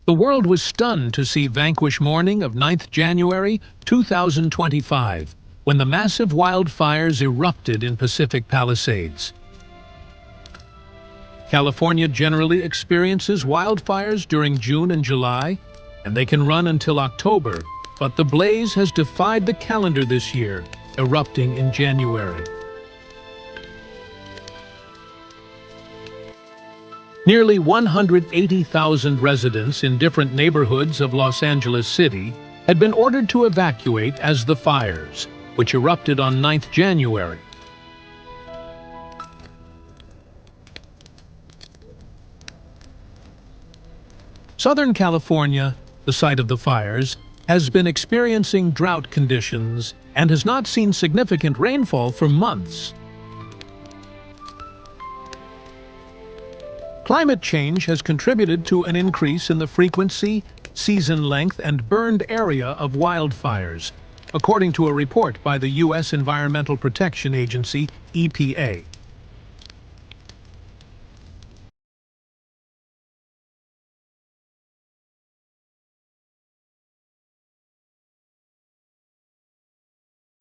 The world was stunned to see vanquish morning of 9th January 2025, when the massive wildfires erupted in Pacific Palisades. California generally experiences wildfires during June and July, and they can run until October, but the blaze has defied the calendar this year, erupting in January. Nearly 180,000 residents in different neighborhoods of Los Angeles City had been ordered to evacuate as the fires, which erupted on 9th January. Southern California, the site of the fires, has been experiencing drought conditions and has not seen significant rainfall for months. Climate change has contributed to an increase in the frequency, season length, and burned area of wildfires, according to a report by the U.S. Environmental Protection Agency, EPA.